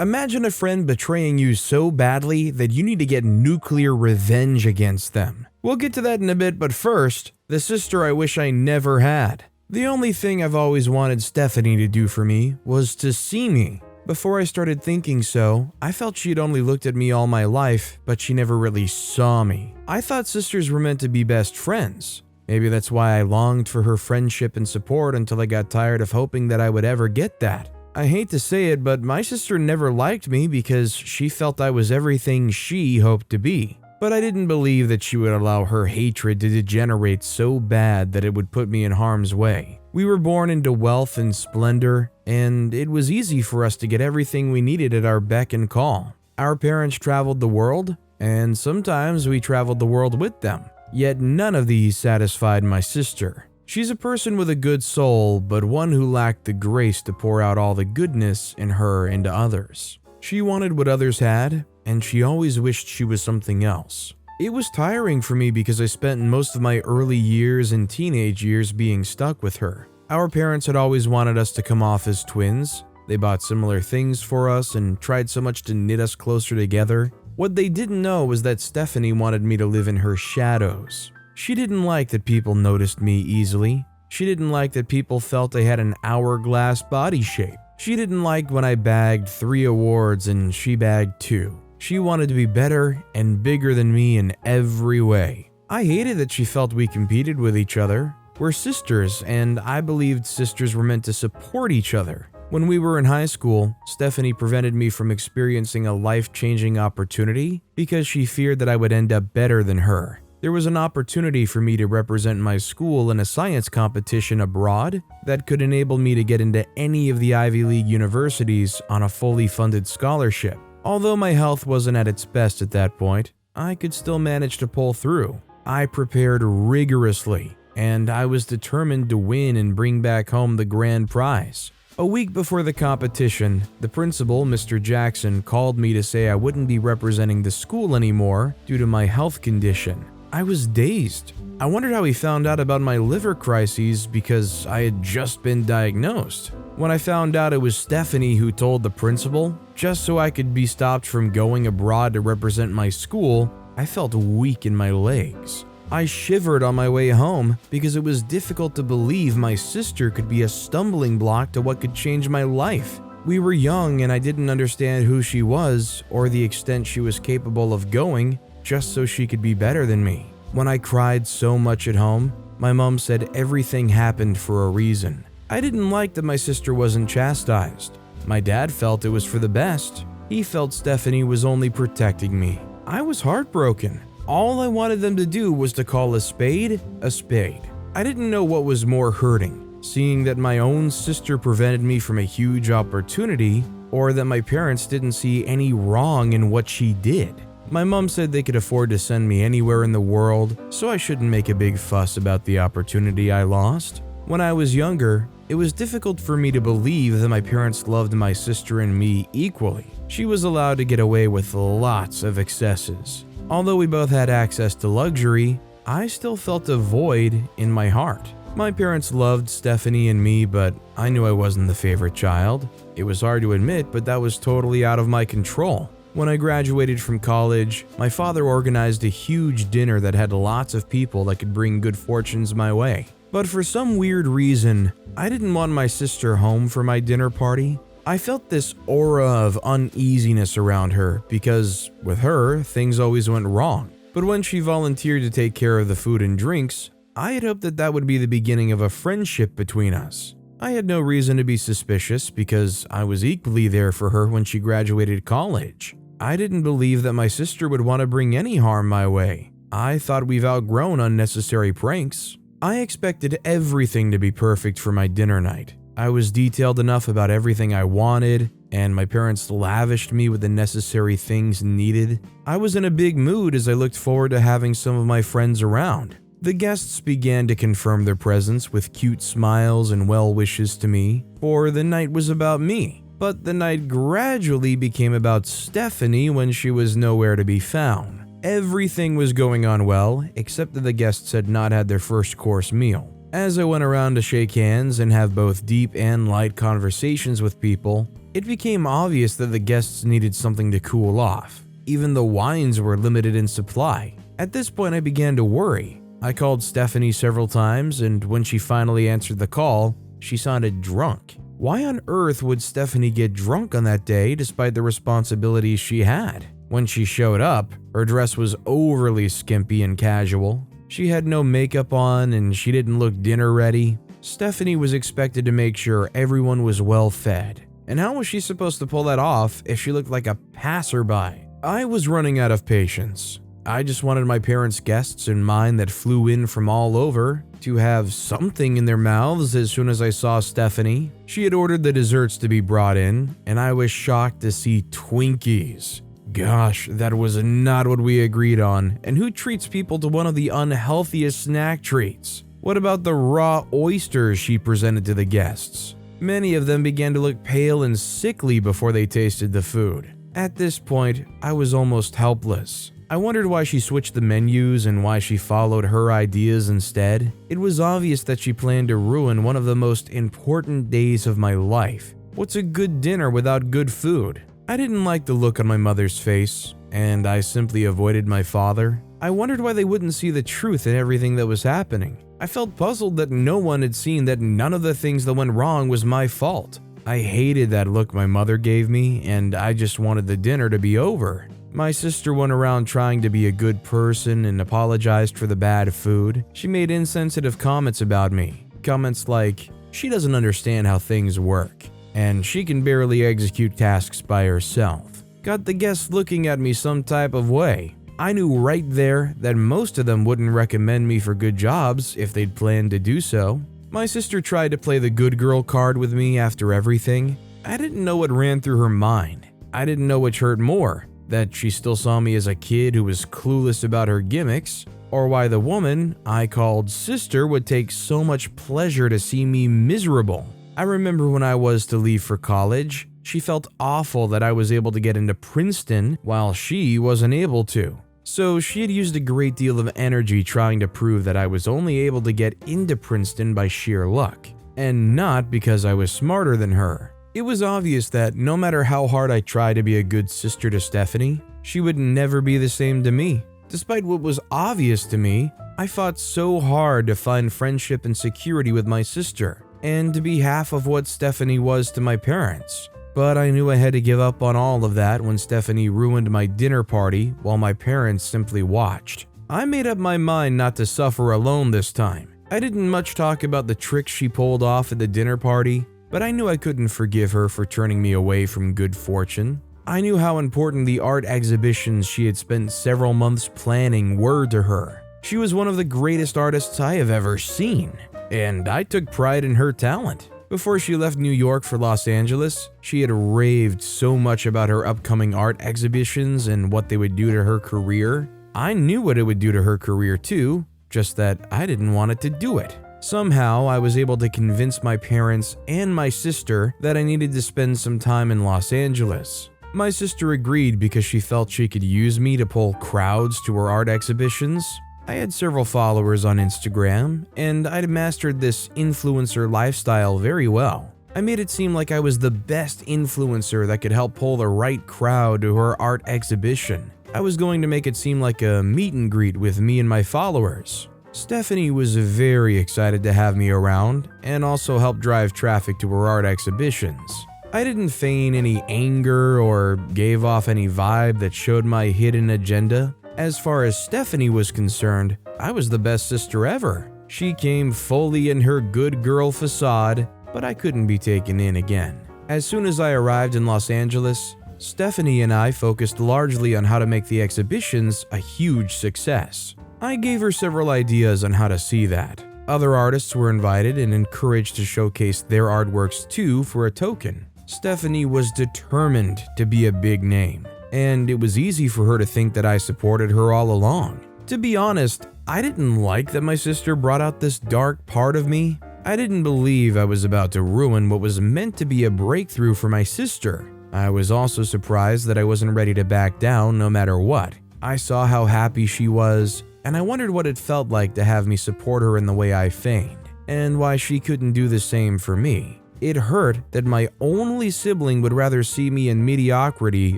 Imagine a friend betraying you so badly that you need to get nuclear revenge against them. We'll get to that in a bit, but first, the sister I wish I never had. The only thing I've always wanted Stephanie to do for me was to see me. Before I started thinking so, I felt she'd only looked at me all my life, but she never really saw me. I thought sisters were meant to be best friends. Maybe that's why I longed for her friendship and support until I got tired of hoping that I would ever get that. I hate to say it, but my sister never liked me because she felt I was everything she hoped to be. But I didn't believe that she would allow her hatred to degenerate so bad that it would put me in harm's way. We were born into wealth and splendor, and it was easy for us to get everything we needed at our beck and call. Our parents traveled the world, and sometimes we traveled the world with them. Yet none of these satisfied my sister. She's a person with a good soul, but one who lacked the grace to pour out all the goodness in her into others. She wanted what others had, and she always wished she was something else. It was tiring for me because I spent most of my early years and teenage years being stuck with her. Our parents had always wanted us to come off as twins. They bought similar things for us and tried so much to knit us closer together. What they didn't know was that Stephanie wanted me to live in her shadows. She didn't like that people noticed me easily. She didn't like that people felt I had an hourglass body shape. She didn't like when I bagged 3 awards and she bagged 2. She wanted to be better and bigger than me in every way. I hated that she felt we competed with each other. We're sisters, and I believed sisters were meant to support each other. When we were in high school, Stephanie prevented me from experiencing a life-changing opportunity because she feared that I would end up better than her. There was an opportunity for me to represent my school in a science competition abroad that could enable me to get into any of the Ivy League universities on a fully funded scholarship. Although my health wasn't at its best at that point, I could still manage to pull through. I prepared rigorously, and I was determined to win and bring back home the grand prize. A week before the competition, the principal, Mr. Jackson, called me to say I wouldn't be representing the school anymore due to my health condition. I was dazed. I wondered how he found out about my liver crises because I had just been diagnosed. When I found out it was Stephanie who told the principal, just so I could be stopped from going abroad to represent my school, I felt weak in my legs. I shivered on my way home because it was difficult to believe my sister could be a stumbling block to what could change my life. We were young and I didn't understand who she was or the extent she was capable of going just so she could be better than me. When I cried so much at home, my mom said everything happened for a reason. I didn't like that my sister wasn't chastised. My dad felt it was for the best. He felt Stephanie was only protecting me. I was heartbroken. All I wanted them to do was to call a spade a spade. I didn't know what was more hurting, seeing that my own sister prevented me from a huge opportunity, or that my parents didn't see any wrong in what she did. My mom said they could afford to send me anywhere in the world, so I shouldn't make a big fuss about the opportunity I lost. When I was younger, it was difficult for me to believe that my parents loved my sister and me equally. She was allowed to get away with lots of excesses. Although we both had access to luxury, I still felt a void in my heart. My parents loved Stephanie and me, but I knew I wasn't the favorite child. It was hard to admit, but that was totally out of my control. When I graduated from college, my father organized a huge dinner that had lots of people that could bring good fortunes my way. But for some weird reason, I didn't want my sister home for my dinner party. I felt this aura of uneasiness around her because, with her, things always went wrong. But when she volunteered to take care of the food and drinks, I had hoped that that would be the beginning of a friendship between us. I had no reason to be suspicious because I was equally there for her when she graduated college. I didn't believe that my sister would want to bring any harm my way. I thought we've outgrown unnecessary pranks. I expected everything to be perfect for my dinner night. I was detailed enough about everything I wanted, and my parents lavished me with the necessary things needed. I was in a big mood as I looked forward to having some of my friends around. The guests began to confirm their presence with cute smiles and well wishes to me, for the night was about me. But the night gradually became about Stephanie when she was nowhere to be found. Everything was going on well, except that the guests had not had their first course meal. As I went around to shake hands and have both deep and light conversations with people, It became obvious that the guests needed something to cool off. Even the wines were limited in supply. At this point, I began to worry. I called Stephanie several times, and when she finally answered the call, she sounded drunk. Why on earth would Stephanie get drunk on that day despite the responsibilities she had? When she showed up, her dress was overly skimpy and casual. She had no makeup on and she didn't look dinner ready. Stephanie was expected to make sure everyone was well fed. And how was she supposed to pull that off if she looked like a passerby? I was running out of patience. I just wanted my parents' guests and mine that flew in from all over to have something in their mouths as soon as I saw Stephanie. She had ordered the desserts to be brought in, and I was shocked to see Twinkies. Gosh, that was not what we agreed on, and who treats people to one of the unhealthiest snack treats? What about the raw oysters she presented to the guests? Many of them began to look pale and sickly before they tasted the food. At this point, I was almost helpless. I wondered why she switched the menus and why she followed her ideas instead. It was obvious that she planned to ruin one of the most important days of my life. What's a good dinner without good food? I didn't like the look on my mother's face, and I simply avoided my father. I wondered why they wouldn't see the truth in everything that was happening. I felt puzzled that no one had seen that none of the things that went wrong was my fault. I hated that look my mother gave me, and I just wanted the dinner to be over. My sister went around trying to be a good person and apologized for the bad food. She made insensitive comments about me. Comments like, she doesn't understand how things work, and she can barely execute tasks by herself. Got the guests looking at me some type of way. I knew right there that most of them wouldn't recommend me for good jobs if they'd planned to do so. My sister tried to play the good girl card with me after everything. I didn't know what ran through her mind. I didn't know which hurt more, that she still saw me as a kid who was clueless about her gimmicks, or why the woman I called sister would take so much pleasure to see me miserable. I remember when I was to leave for college, she felt awful that I was able to get into Princeton while she wasn't able to. So she had used a great deal of energy trying to prove that I was only able to get into Princeton by sheer luck, and not because I was smarter than her. It was obvious that no matter how hard I tried to be a good sister to Stephanie, she would never be the same to me. Despite what was obvious to me, I fought so hard to find friendship and security with my sister, and to be half of what Stephanie was to my parents. But I knew I had to give up on all of that when Stephanie ruined my dinner party while my parents simply watched. I made up my mind not to suffer alone this time. I didn't much talk about the tricks she pulled off at the dinner party, but I knew I couldn't forgive her for turning me away from good fortune. I knew how important the art exhibitions she had spent several months planning were to her. She was one of the greatest artists I have ever seen, and I took pride in her talent. Before she left New York for Los Angeles, she had raved so much about her upcoming art exhibitions and what they would do to her career. I knew what it would do to her career too, just that I didn't want it to do it. Somehow, I was able to convince my parents and my sister that I needed to spend some time in Los Angeles. My sister agreed because she felt she could use me to pull crowds to her art exhibitions. I had several followers on Instagram, and I'd mastered this influencer lifestyle very well. I made it seem like I was the best influencer that could help pull the right crowd to her art exhibition. I was going to make it seem like a meet and greet with me and my followers. Stephanie was very excited to have me around, and also helped drive traffic to her art exhibitions. I didn't feign any anger or gave off any vibe that showed my hidden agenda. As far as Stephanie was concerned, I was the best sister ever. She came fully in her good girl facade, but I couldn't be taken in again. As soon as I arrived in Los Angeles, Stephanie and I focused largely on how to make the exhibitions a huge success. I gave her several ideas on how to see that. Other artists were invited and encouraged to showcase their artworks too for a token. Stephanie was determined to be a big name, and it was easy for her to think that I supported her all along. To be honest, I didn't like that my sister brought out this dark part of me. I didn't believe I was about to ruin what was meant to be a breakthrough for my sister. I was also surprised that I wasn't ready to back down no matter what. I saw how happy she was, and I wondered what it felt like to have me support her in the way I feigned, and why she couldn't do the same for me. It hurt that my only sibling would rather see me in mediocrity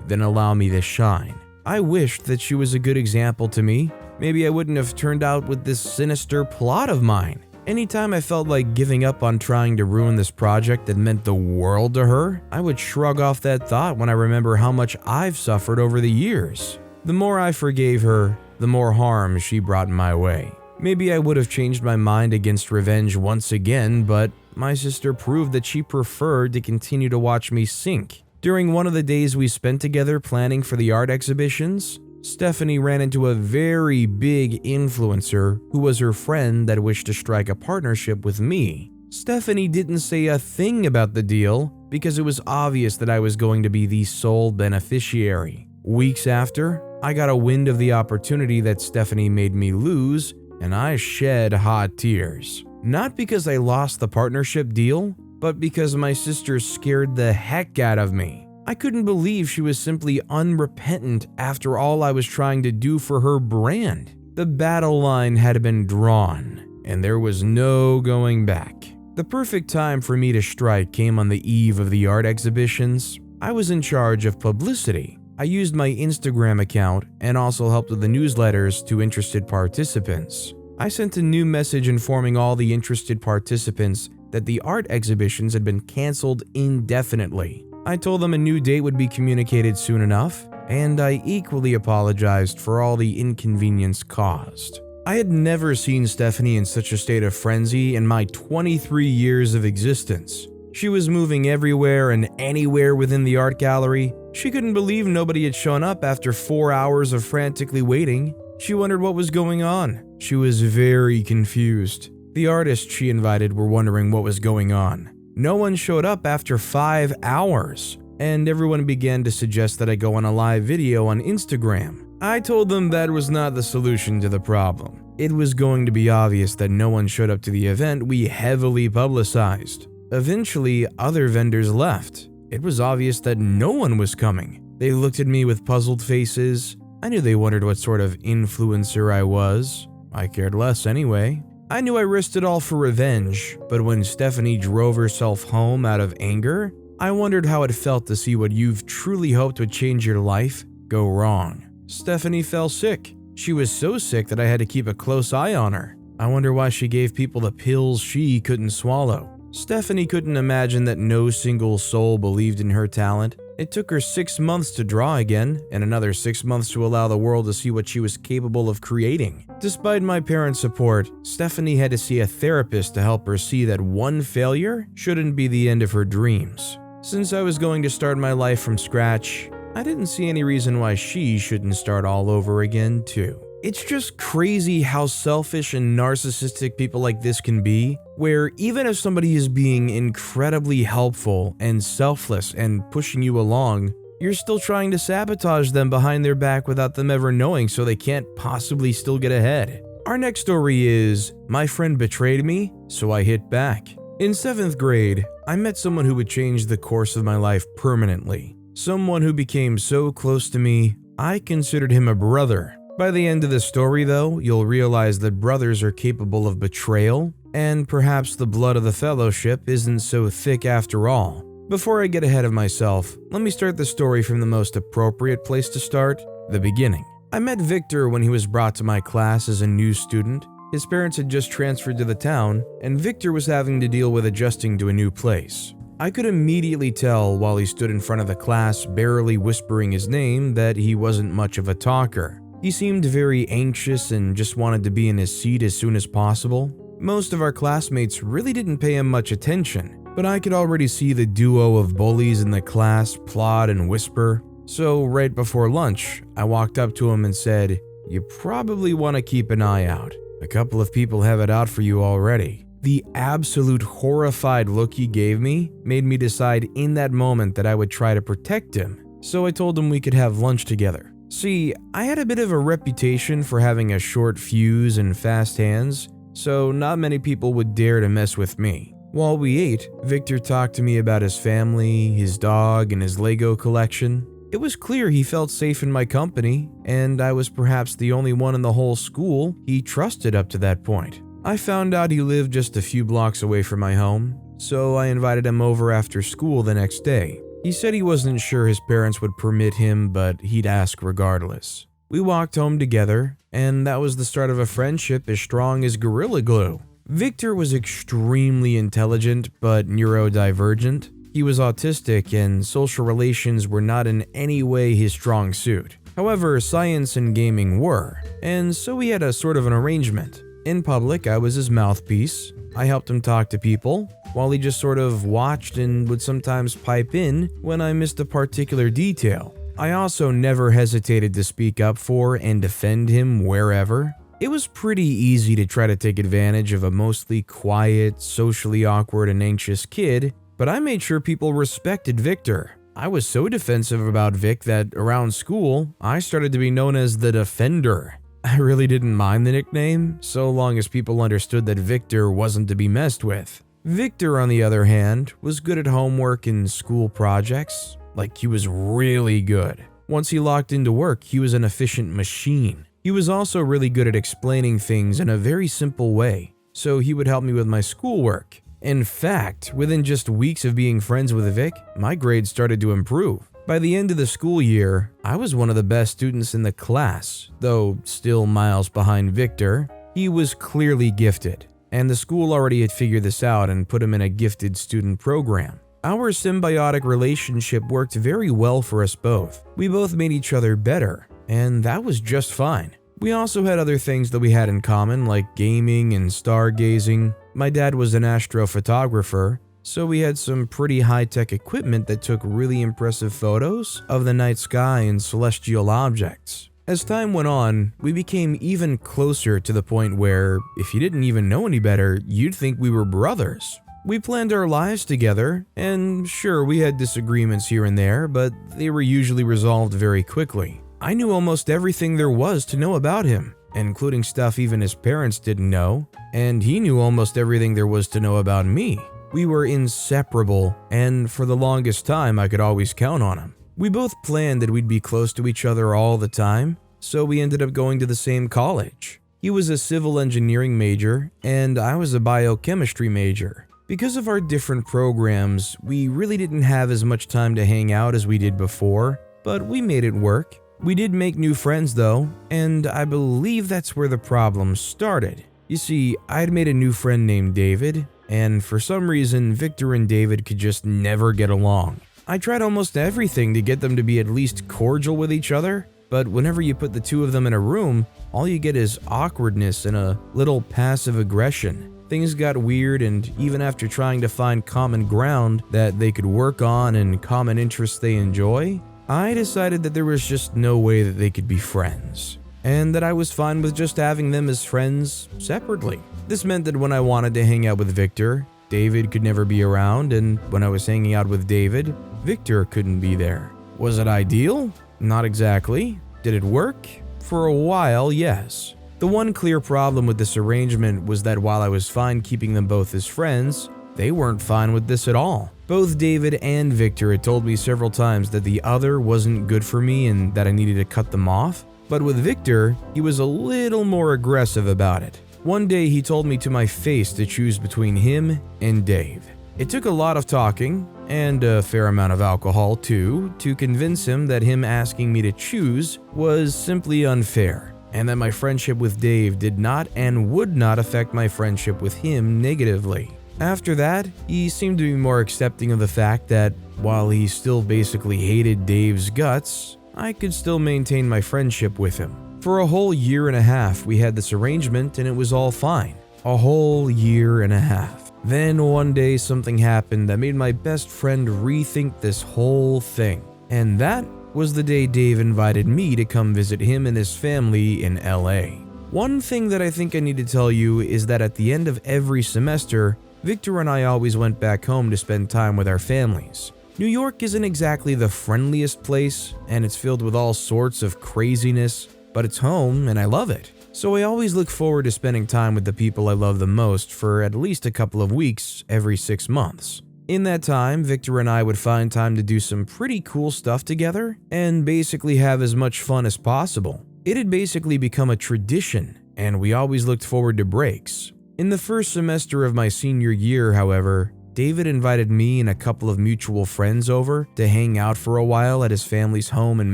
than allow me to shine. I wished that she was a good example to me. Maybe I wouldn't have turned out with this sinister plot of mine. Anytime I felt like giving up on trying to ruin this project that meant the world to her, I would shrug off that thought when I remember how much I've suffered over the years. The more I forgave her, the more harm she brought my way. Maybe I would have changed my mind against revenge once again, but my sister proved that she preferred to continue to watch me sink. During one of the days we spent together planning for the art exhibitions, Stephanie ran into a very big influencer who was her friend that wished to strike a partnership with me. Stephanie didn't say a thing about the deal because it was obvious that I was going to be the sole beneficiary. Weeks after, I got a wind of the opportunity that Stephanie made me lose, and I shed hot tears. Not because I lost the partnership deal, but because my sister scared the heck out of me. I couldn't believe she was simply unrepentant after all I was trying to do for her brand. The battle line had been drawn, and there was no going back. The perfect time for me to strike came on the eve of the art exhibitions. I was in charge of publicity. I used my Instagram account and also helped with the newsletters to interested participants. I sent a new message informing all the interested participants that the art exhibitions had been canceled indefinitely. I told them a new date would be communicated soon enough, and I equally apologized for all the inconvenience caused. I had never seen Stephanie in such a state of frenzy in my 23 years of existence. She was moving everywhere and anywhere within the art gallery. She couldn't believe nobody had shown up after 4 hours of frantically waiting. She wondered what was going on. She was very confused. The artists she invited were wondering what was going on. No one showed up after 5 hours, and everyone began to suggest that I go on a live video on Instagram. I told them that was not the solution to the problem. It was going to be obvious that no one showed up to the event we heavily publicized. Eventually, other vendors left. It was obvious that no one was coming. They looked at me with puzzled faces. I knew they wondered what sort of influencer I was. I cared less anyway. I knew I risked it all for revenge, but when Stephanie drove herself home out of anger, I wondered how it felt to see what you've truly hoped would change your life go wrong. Stephanie fell sick. She was so sick that I had to keep a close eye on her. I wonder why she gave people the pills she couldn't swallow. Stephanie couldn't imagine that no single soul believed in her talent. It took her 6 months to draw again, and another 6 months to allow the world to see what she was capable of creating. Despite my parents' support, Stephanie had to see a therapist to help her see that one failure shouldn't be the end of her dreams. Since I was going to start my life from scratch, I didn't see any reason why she shouldn't start all over again too. It's just crazy how selfish and narcissistic people like this can be, where even if somebody is being incredibly helpful and selfless and pushing you along, you're still trying to sabotage them behind their back without them ever knowing so they can't possibly still get ahead. Our next story is, my friend betrayed me, so I hit back. In 7th grade, I met someone who would change the course of my life permanently. Someone who became so close to me, I considered him a brother. By the end of the story, though, you'll realize that brothers are capable of betrayal, and perhaps the blood of the fellowship isn't so thick after all. Before I get ahead of myself, let me start the story from the most appropriate place to start, the beginning. I met Victor when he was brought to my class as a new student. His parents had just transferred to the town, and Victor was having to deal with adjusting to a new place. I could immediately tell while he stood in front of the class, barely whispering his name, that he wasn't much of a talker. He seemed very anxious and just wanted to be in his seat as soon as possible. Most of our classmates really didn't pay him much attention, but I could already see the duo of bullies in the class plot and whisper. So right before lunch, I walked up to him and said, "You probably want to keep an eye out. A couple of people have it out for you already." The absolute horrified look he gave me made me decide in that moment that I would try to protect him. So I told him we could have lunch together. See, I had a bit of a reputation for having a short fuse and fast hands, so not many people would dare to mess with me. While we ate, Victor talked to me about his family, his dog, and his Lego collection. It was clear he felt safe in my company, and I was perhaps the only one in the whole school he trusted up to that point. I found out he lived just a few blocks away from my home, so I invited him over after school the next day. He said he wasn't sure his parents would permit him, but he'd ask regardless. We walked home together, and that was the start of a friendship as strong as Gorilla Glue. Victor was extremely intelligent but neurodivergent. He was autistic, and social relations were not in any way his strong suit. However, science and gaming were, and so we had a sort of an arrangement. In public, I was his mouthpiece. I helped him talk to people, while he just sort of watched and would sometimes pipe in when I missed a particular detail. I also never hesitated to speak up for and defend him wherever. It was pretty easy to try to take advantage of a mostly quiet, socially awkward, and anxious kid, but I made sure people respected Victor. I was so defensive about Vic that around school, I started to be known as the Defender. I really didn't mind the nickname, so long as people understood that Victor wasn't to be messed with. Victor, on the other hand, was good at homework and school projects. Like, he was really good. Once he locked into work, he was an efficient machine. He was also really good at explaining things in a very simple way, so he would help me with my schoolwork. In fact, within just weeks of being friends with Vic, my grades started to improve. By the end of the school year, I was one of the best students in the class, though still miles behind Victor. He was clearly gifted, and the school already had figured this out and put him in a gifted student program. Our symbiotic relationship worked very well for us both. We both made each other better, and that was just fine. We also had other things that we had in common, like gaming and stargazing. My dad was an astrophotographer, so we had some pretty high-tech equipment that took really impressive photos of the night sky and celestial objects. As time went on, we became even closer to the point where, if you didn't even know any better, you'd think we were brothers. We planned our lives together, and sure, we had disagreements here and there, but they were usually resolved very quickly. I knew almost everything there was to know about him, including stuff even his parents didn't know, and he knew almost everything there was to know about me. We were inseparable, and for the longest time, I could always count on him. We both planned that we'd be close to each other all the time, so we ended up going to the same college. He was a civil engineering major, and I was a biochemistry major. Because of our different programs, we really didn't have as much time to hang out as we did before, but we made it work. We did make new friends though, and I believe that's where the problem started. You see, I'd made a new friend named David, and for some reason, Victor and David could just never get along. I tried almost everything to get them to be at least cordial with each other, but whenever you put the two of them in a room, all you get is awkwardness and a little passive aggression. Things got weird, and even after trying to find common ground that they could work on and common interests they enjoy, I decided that there was just no way that they could be friends, and that I was fine with just having them as friends separately. This meant that when I wanted to hang out with Victor, David could never be around, and when I was hanging out with David, Victor couldn't be there. Was it ideal? Not exactly. Did it work? For a while, yes. The one clear problem with this arrangement was that while I was fine keeping them both as friends, they weren't fine with this at all. Both David and Victor had told me several times that the other wasn't good for me and that I needed to cut them off, but with Victor, he was a little more aggressive about it. One day he told me to my face to choose between him and Dave. It took a lot of talking, and a fair amount of alcohol too, to convince him that him asking me to choose was simply unfair, and that my friendship with Dave did not and would not affect my friendship with him negatively. After that, he seemed to be more accepting of the fact that, while he still basically hated Dave's guts, I could still maintain my friendship with him. For a whole year and a half, we had this arrangement and it was all fine. A whole year and a half. Then one day something happened that made my best friend rethink this whole thing. And that was the day Dave invited me to come visit him and his family in LA. One thing that I think I need to tell you is that at the end of every semester, Victor and I always went back home to spend time with our families. New York isn't exactly the friendliest place, and it's filled with all sorts of craziness, but it's home and I love it. So I always look forward to spending time with the people I love the most for at least a couple of weeks every 6 months. In that time, Victor and I would find time to do some pretty cool stuff together and basically have as much fun as possible. It had basically become a tradition, and we always looked forward to breaks. In the first semester of my senior year, however, David invited me and a couple of mutual friends over to hang out for a while at his family's home in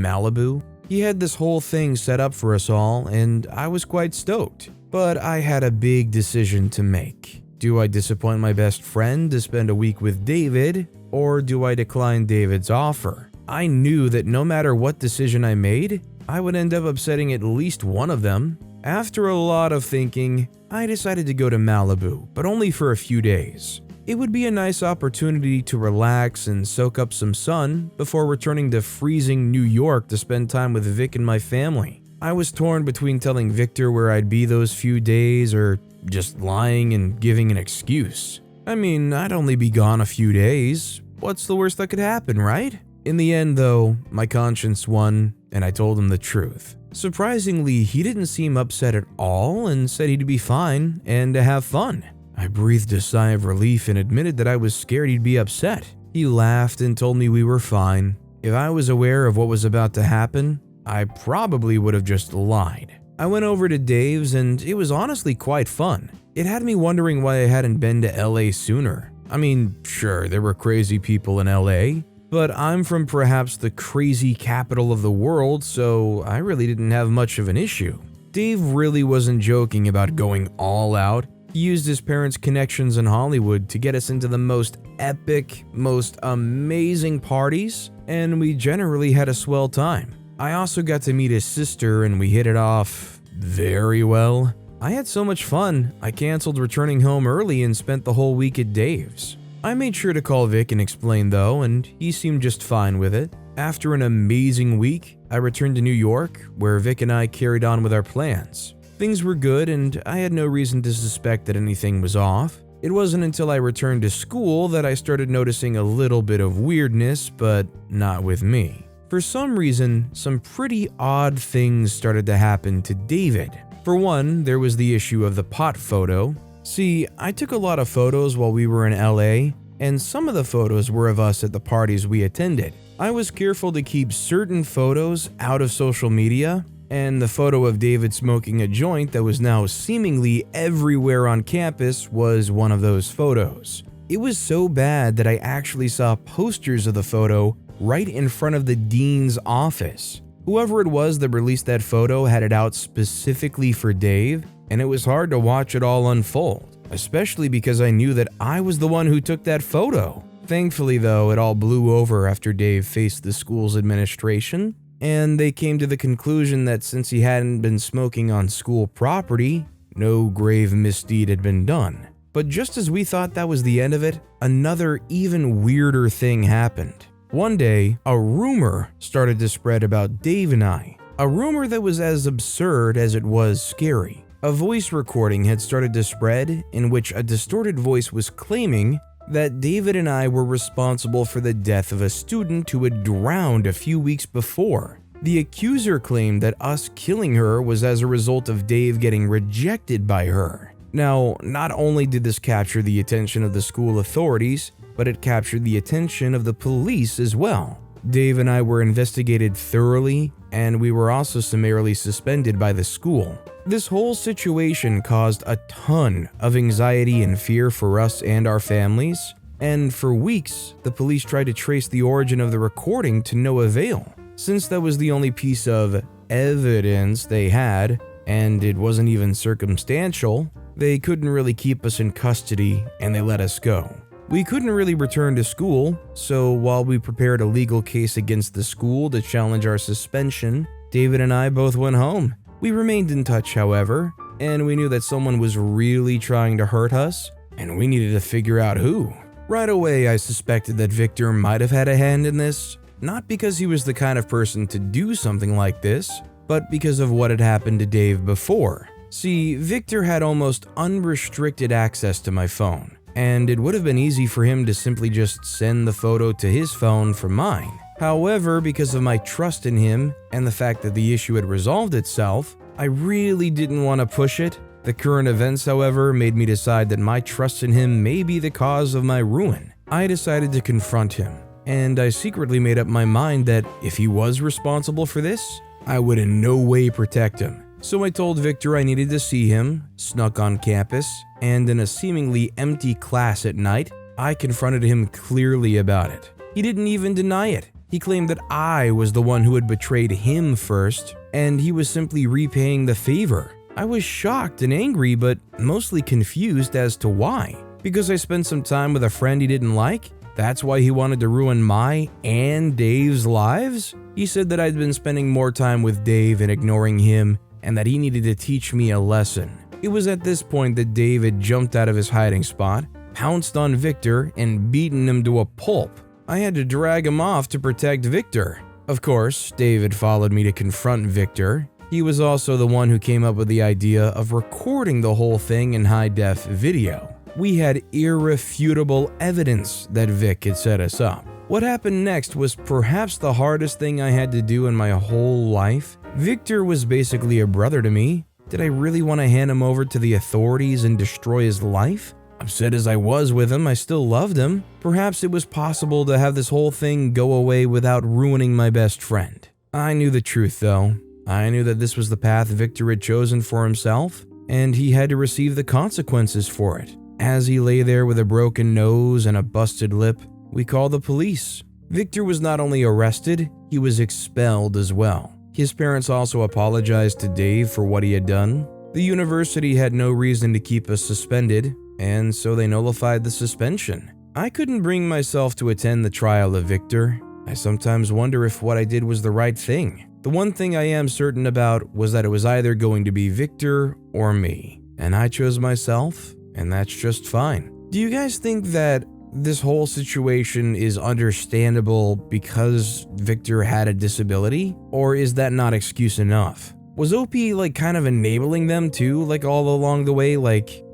Malibu. He had this whole thing set up for us all, and I was quite stoked. But I had a big decision to make. Do I disappoint my best friend to spend a week with David, or do I decline David's offer? I knew that no matter what decision I made, I would end up upsetting at least one of them. After a lot of thinking, I decided to go to Malibu, but only for a few days. It would be a nice opportunity to relax and soak up some sun before returning to freezing New York to spend time with Vic and my family. I was torn between telling Victor where I'd be those few days or just lying and giving an excuse. I mean, I'd only be gone a few days. What's the worst that could happen, right? In the end, though, my conscience won, and I told him the truth. Surprisingly, he didn't seem upset at all and said he'd be fine and to have fun. I breathed a sigh of relief and admitted that I was scared he'd be upset. He laughed and told me we were fine. If I was aware of what was about to happen, I probably would have just lied. I went over to Dave's and it was honestly quite fun. It had me wondering why I hadn't been to LA sooner. I mean, sure, there were crazy people in LA, but I'm from perhaps the crazy capital of the world, so I really didn't have much of an issue. Dave really wasn't joking about going all out. He used his parents' connections in Hollywood to get us into the most epic, most amazing parties, and we generally had a swell time. I also got to meet his sister and we hit it off very well. I had so much fun, I canceled returning home early and spent the whole week at Dave's. I made sure to call Vic and explain though, and he seemed just fine with it. After an amazing week, I returned to New York, where Vic and I carried on with our plans. Things were good and I had no reason to suspect that anything was off. It wasn't until I returned to school that I started noticing a little bit of weirdness, but not with me. For some reason, some pretty odd things started to happen to David. For one, there was the issue of the pot photo. See, I took a lot of photos while we were in LA, and some of the photos were of us at the parties we attended. I was careful to keep certain photos out of social media, and the photo of David smoking a joint that was now seemingly everywhere on campus was one of those photos. It was so bad that I actually saw posters of the photo right in front of the dean's office. Whoever it was that released that photo had it out specifically for Dave, and it was hard to watch it all unfold, especially because I knew that I was the one who took that photo. Thankfully though, it all blew over after Dave faced the school's administration, and they came to the conclusion that since he hadn't been smoking on school property, no grave misdeed had been done. But just as we thought that was the end of it, another even weirder thing happened. One day, a rumor started to spread about Dave and I. A rumor that was as absurd as it was scary. A voice recording had started to spread in which a distorted voice was claiming that David and I were responsible for the death of a student who had drowned a few weeks before. The accuser claimed that us killing her was as a result of Dave getting rejected by her. Now, not only did this capture the attention of the school authorities, but it captured the attention of the police as well. Dave and I were investigated thoroughly, and we were also summarily suspended by the school. This whole situation caused a ton of anxiety and fear for us and our families, and for weeks, the police tried to trace the origin of the recording to no avail. Since that was the only piece of evidence they had, and it wasn't even circumstantial, they couldn't really keep us in custody and they let us go. We couldn't really return to school, so while we prepared a legal case against the school to challenge our suspension, David and I both went home. We remained in touch, however, and we knew that someone was really trying to hurt us, and we needed to figure out who. Right away, I suspected that Victor might have had a hand in this, not because he was the kind of person to do something like this, but because of what had happened to Dave before. See, Victor had almost unrestricted access to my phone, and it would have been easy for him to simply just send the photo to his phone from mine. However, because of my trust in him and the fact that the issue had resolved itself, I really didn't want to push it. The current events, however, made me decide that my trust in him may be the cause of my ruin. I decided to confront him, and I secretly made up my mind that if he was responsible for this, I would in no way protect him. So I told Victor I needed to see him, snuck on campus, and in a seemingly empty class at night, I confronted him clearly about it. He didn't even deny it. He claimed that I was the one who had betrayed him first, and he was simply repaying the favor. I was shocked and angry, but mostly confused as to why. Because I spent some time with a friend he didn't like? That's why he wanted to ruin my and Dave's lives? He said that I'd been spending more time with Dave and ignoring him, and that he needed to teach me a lesson. It was at this point that Dave had jumped out of his hiding spot, pounced on Victor, and beaten him to a pulp. I had to drag him off to protect Victor. Of course, Dave had followed me to confront Victor. He was also the one who came up with the idea of recording the whole thing in high-def video. We had irrefutable evidence that Vic had set us up. What happened next was perhaps the hardest thing I had to do in my whole life. Victor was basically a brother to me. Did I really want to hand him over to the authorities and destroy his life? Upset as I was with him, I still loved him. Perhaps it was possible to have this whole thing go away without ruining my best friend. I knew the truth though. I knew that this was the path Victor had chosen for himself, and he had to receive the consequences for it. As he lay there with a broken nose and a busted lip, we called the police. Victor was not only arrested, he was expelled as well. His parents also apologized to Dave for what he had done. The university had no reason to keep us suspended, and so they nullified the suspension. I couldn't bring myself to attend the trial of Victor. I sometimes wonder if what I did was the right thing. The one thing I am certain about was that it was either going to be Victor or me, and I chose myself, and that's just fine. Do you guys think that this whole situation is understandable because Victor had a disability? Or is that not excuse enough? Was OP kind of enabling them too, all along the way,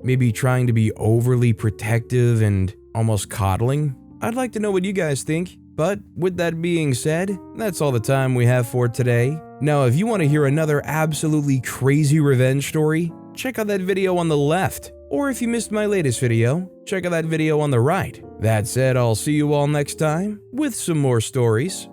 maybe trying to be overly protective and almost coddling? I'd like to know what you guys think. But with that being said, that's all the time we have for today. Now, if you want to hear another absolutely crazy revenge story, check out that video on the left. Or if you missed my latest video, check out that video on the right. That said, I'll see you all next time with some more stories.